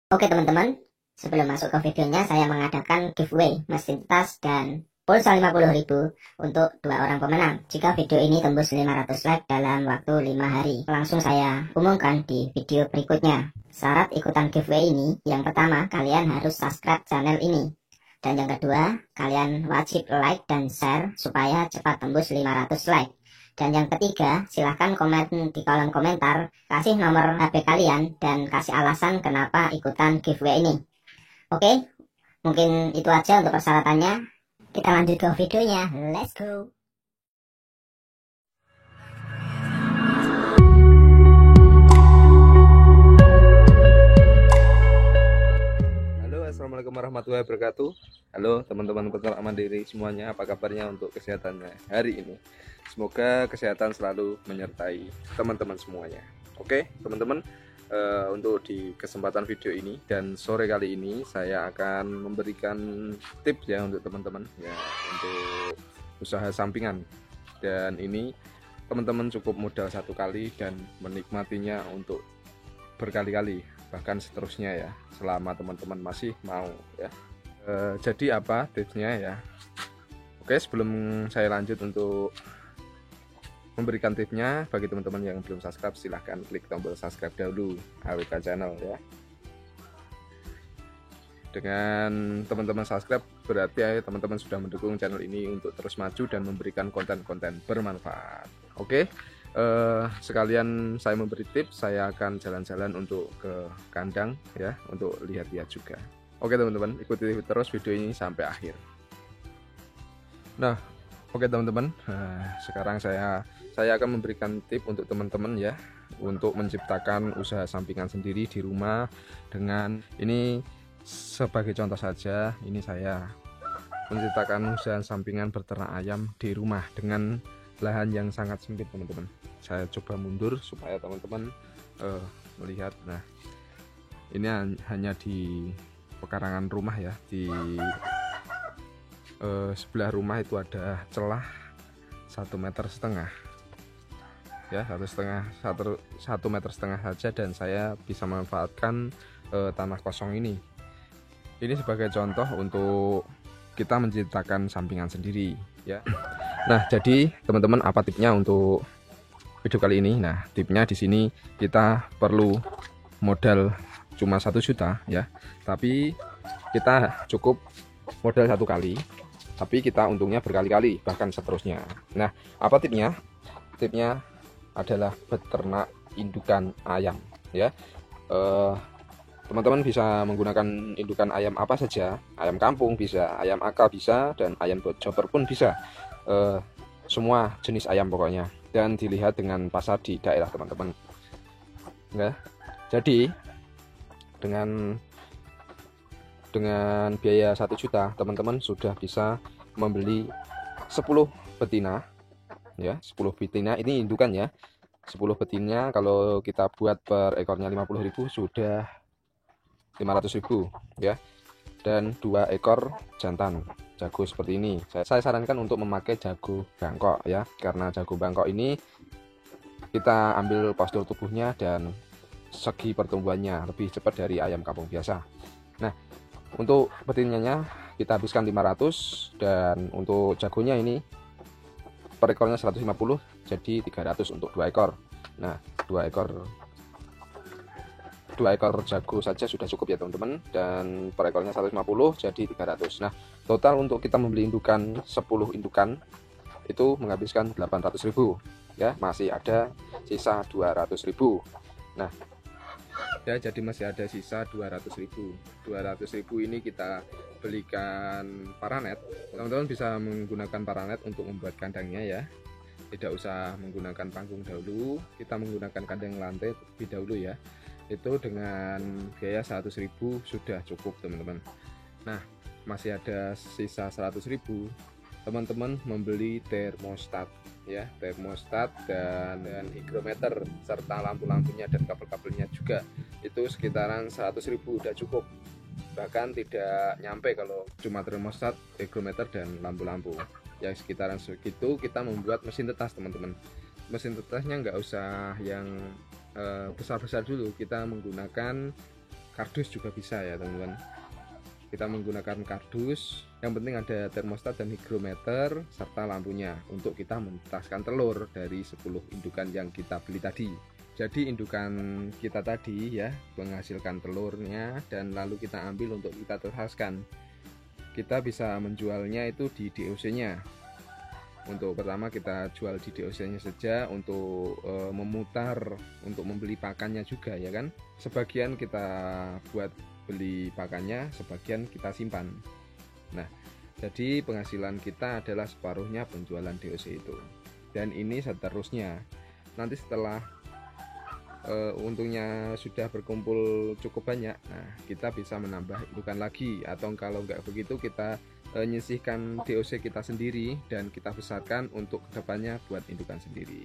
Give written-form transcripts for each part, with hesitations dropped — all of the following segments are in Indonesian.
Oke teman-teman, sebelum masuk ke videonya saya mengadakan giveaway mesin tas dan pulsa 50.000 untuk 2 orang pemenang. Jika video ini tembus 500 like dalam waktu 5 hari, langsung saya umumkan di video berikutnya. Syarat ikutan giveaway ini, yang pertama kalian harus subscribe channel ini. Dan yang kedua, kalian wajib like dan share supaya cepat tembus 500 like. Dan yang ketiga, silahkan komen di kolom komentar, kasih nomor HP kalian, dan kasih alasan kenapa ikutan giveaway ini. Oke, mungkin itu aja untuk persyaratannya. Kita lanjut ke videonya, let's go! Assalamualaikum warahmatullahi wabarakatuh. Halo teman-teman peternak mandiri semuanya, apa kabarnya untuk kesehatannya hari ini? Semoga kesehatan selalu menyertai teman-teman semuanya. Oke teman-teman, untuk di kesempatan video ini dan sore kali ini saya akan memberikan tips ya untuk teman-teman ya, untuk usaha sampingan. Dan ini teman-teman cukup modal satu kali dan menikmatinya untuk berkali-kali, bahkan seterusnya ya, selama teman-teman masih mau ya. Jadi apa tipsnya ya? Oke, sebelum saya lanjut untuk memberikan tipsnya, bagi teman-teman yang belum subscribe silahkan klik tombol subscribe dahulu AWK channel ya. Dengan teman-teman subscribe berarti ya teman-teman sudah mendukung channel ini untuk terus maju dan memberikan konten-konten bermanfaat. Oke, sekalian saya memberi tips, saya akan jalan-jalan untuk ke kandang ya, untuk lihat-lihat juga. Oke teman-teman, ikuti terus video ini sampai akhir. Nah, oke teman-teman, sekarang saya akan memberikan tips untuk teman-teman ya, untuk menciptakan usaha sampingan sendiri di rumah. Dengan ini sebagai contoh saja, ini saya menciptakan usaha sampingan beternak ayam di rumah dengan lahan yang sangat sempit teman-teman. Saya coba mundur supaya teman-teman melihat. Nah, ini hanya di pekarangan rumah ya, di sebelah rumah itu ada celah 1,5 meter ya, 1,5 meter saja, dan saya bisa memanfaatkan tanah kosong ini sebagai contoh untuk kita menciptakan sampingan sendiri ya. Nah, jadi teman-teman, apa tipsnya untuk video kali ini? Nah, tipsnya di sini kita perlu modal cuma 1 juta ya, tapi kita cukup modal satu kali, tapi kita untungnya berkali-kali bahkan seterusnya. Nah, apa tipsnya? Tipsnya adalah beternak indukan ayam ya. Teman-teman bisa menggunakan indukan ayam apa saja, ayam kampung bisa, ayam akal bisa, dan ayam chopper pun bisa. Semua jenis ayam pokoknya, dan dilihat dengan pasar di daerah teman-teman ya. Jadi dengan biaya 1 juta teman-teman sudah bisa membeli 10 betina ya. 10 betina ini indukan ya. 10 betina kalau kita buat per ekornya 50.000 sudah 500.000 ya. Dan 2 ekor jantan jago seperti ini. Saya sarankan untuk memakai jago Bangkok ya, karena jago Bangkok ini kita ambil postur tubuhnya dan segi pertumbuhannya lebih cepat dari ayam kampung biasa. Nah, untuk betinanya kita habiskan 500, dan untuk jagonya ini per ekornya 150, jadi 300 untuk 2 ekor. Nah, 2 ekor jago saja sudah cukup ya teman-teman, dan per ekornya 150 jadi 300. Nah, total untuk kita membeli indukan 10 indukan itu menghabiskan 800.000 ya, masih ada sisa 200.000. Nah ya, jadi masih ada sisa 200.000. 200.000 ini kita belikan paranet. Teman-teman bisa menggunakan paranet untuk membuat kandangnya ya, tidak usah menggunakan panggung dahulu, kita menggunakan kandang lantai lebih dahulu ya. Itu dengan biaya 100.000 sudah cukup teman-teman. Nah, masih ada sisa 100.000. Teman-teman membeli termostat ya, termostat dan hygrometer serta lampu-lampunya dan kabel-kabelnya juga. Itu sekitaran 100.000 udah cukup, bahkan tidak nyampe kalau cuma termostat, hygrometer dan lampu-lampu ya. Sekitaran segitu kita membuat mesin tetas teman-teman. Mesin tetasnya nggak usah yang besar-besar dulu, kita menggunakan kardus juga bisa ya teman-teman. Kita menggunakan kardus, yang penting ada termostat dan hygrometer serta lampunya untuk kita menetaskan telur dari 10 indukan yang kita beli tadi. Jadi indukan kita tadi ya menghasilkan telurnya dan lalu kita ambil untuk kita tetaskan. Kita bisa menjualnya itu di DOC-nya. Untuk pertama kita jual di DOC-nya saja untuk memutar, untuk membeli pakannya juga ya kan. Sebagian kita buat beli pakannya, sebagian kita simpan. Nah, jadi penghasilan kita adalah separuhnya penjualan DOC itu. Dan ini seterusnya. Nanti setelah untungnya sudah berkumpul cukup banyak, nah kita bisa menambah indukan lagi, atau kalau nggak begitu kita nyisihkan DOC kita sendiri dan kita besarkan untuk kedepannya buat indukan sendiri.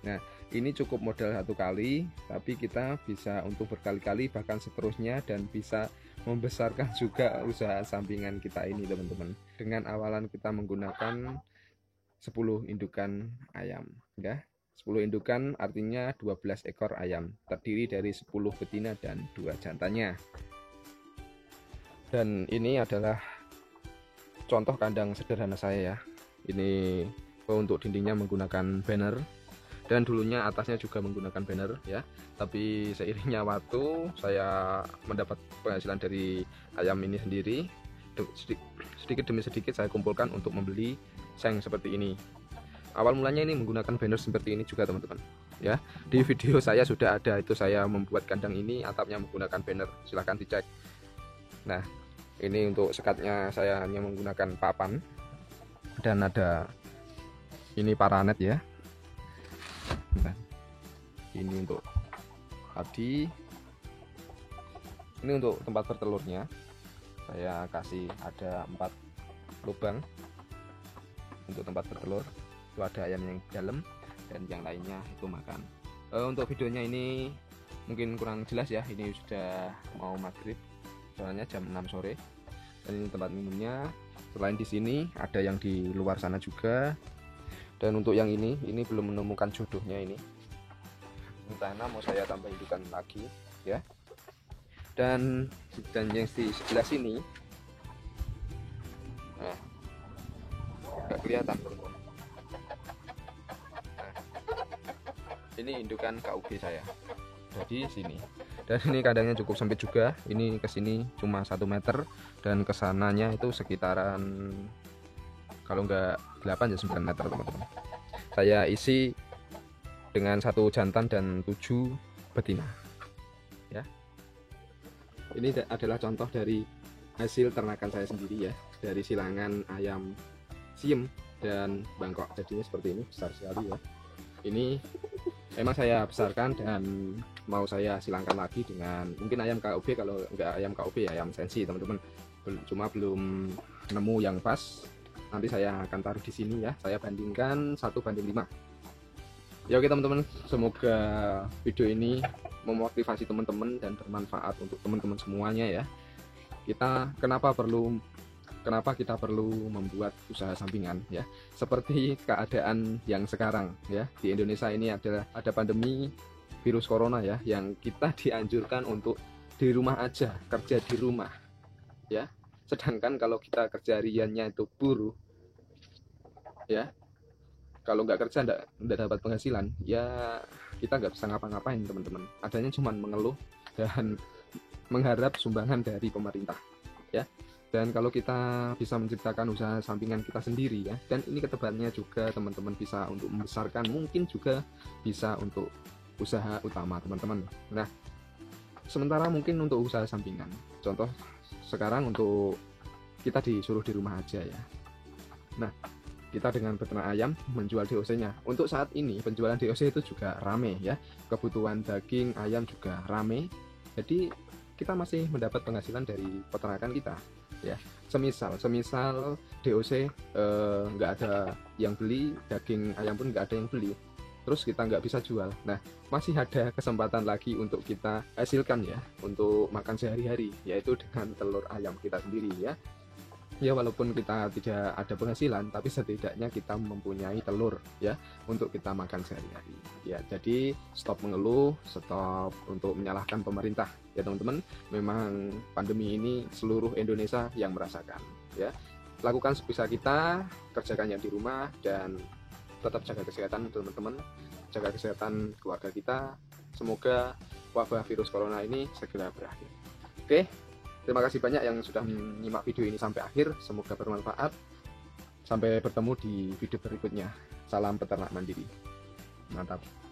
Nah, ini cukup modal satu kali, tapi kita bisa untuk berkali-kali bahkan seterusnya dan bisa membesarkan juga usaha sampingan kita ini teman-teman. Dengan awalan kita menggunakan 10 indukan ayam ya. 10 indukan artinya 12 ekor ayam, terdiri dari 10 betina dan 2 jantannya. Dan ini adalah contoh kandang sederhana saya ya. Ini untuk dindingnya menggunakan banner, dan dulunya atasnya juga menggunakan banner ya, tapi seiringnya waktu saya mendapat penghasilan dari ayam ini sendiri, sedikit demi sedikit saya kumpulkan untuk membeli seng seperti ini. Awal mulanya ini menggunakan banner seperti ini juga teman-teman ya. Di video saya sudah ada itu, saya membuat kandang ini atapnya menggunakan banner, silahkan dicek. Nah, ini untuk sekatnya saya hanya menggunakan papan, dan ada ini paranet ya. Nah, ini untuk tadi, ini untuk tempat bertelurnya saya kasih ada 4 lubang untuk tempat bertelur. Itu ada ayam yang di dalam dan yang lainnya itu makan. Untuk videonya ini mungkin kurang jelas ya, ini sudah mau maghrib soalnya jam 6 sore. Dan ini tempat minumnya. Selain di sini ada yang di luar sana juga. Dan untuk yang ini belum menemukan jodohnya ini. Entah mau saya tambah indukan lagi ya. Dan yang di sebelah sini, nah, nggak kelihatan teman-teman. Nah, ini indukan KUB saya. Jadi sini. Dan ini kandangnya cukup sempit juga. Ini ke sini cuma 1 meter dan kesananya itu sekitaran kalau nggak 8 ya 9 meter teman-teman. Saya isi dengan 1 jantan dan 7 betina ya. Ini adalah contoh dari hasil ternakan saya sendiri ya, dari silangan ayam siem dan bangkok. Jadinya seperti ini, besar sekali ya. Ini memang saya besarkan dan mau saya silangkan lagi dengan mungkin ayam KUB. Kalau nggak ayam KUB ya ayam sensi teman-teman. Cuma belum nemu yang pas. Nanti saya akan taruh di sini ya. Saya bandingkan 1:5. Ya oke teman-teman, semoga video ini memotivasi teman-teman dan bermanfaat untuk teman-teman semuanya ya. Kenapa kita perlu membuat usaha sampingan ya. Seperti keadaan yang sekarang ya. Di Indonesia ini ada pandemi virus corona ya, yang kita dianjurkan untuk di rumah aja, kerja di rumah ya. Sedangkan kalau kita kerja hariannya itu buruh ya, kalau nggak kerja nggak dapat penghasilan ya, kita nggak bisa ngapa-ngapain teman-teman. Adanya cuman mengeluh dan mengharap sumbangan dari pemerintah ya. Dan kalau kita bisa menciptakan usaha sampingan kita sendiri ya, dan ini kedepannya juga teman-teman bisa untuk membesarkan, mungkin juga bisa untuk usaha utama teman-teman. Nah, sementara mungkin untuk usaha sampingan, contoh sekarang untuk kita disuruh di rumah aja ya. Nah, kita dengan beternak ayam menjual DOC-nya. Untuk saat ini penjualan DOC itu juga rame ya. Kebutuhan daging ayam juga rame. Jadi kita masih mendapat penghasilan dari peternakan kita ya. Semisal DOC nggak ada yang beli, daging ayam pun nggak ada yang beli, terus kita nggak bisa jual. Nah, masih ada kesempatan lagi untuk kita hasilkan ya, untuk makan sehari-hari, yaitu dengan telur ayam kita sendiri ya. Ya walaupun kita tidak ada penghasilan, tapi setidaknya kita mempunyai telur ya untuk kita makan sehari-hari. Ya, jadi stop mengeluh, stop untuk menyalahkan pemerintah ya teman-teman. Memang pandemi ini seluruh Indonesia yang merasakan ya. Lakukan sebisa kita, kerjakannya di rumah dan tetap jaga kesehatan teman-teman, jaga kesehatan keluarga kita. Semoga wabah virus corona ini segera berakhir. Oke. Terima kasih banyak yang sudah menyimak video ini sampai akhir. Semoga bermanfaat. Sampai bertemu di video berikutnya. Salam peternak mandiri. Mantap.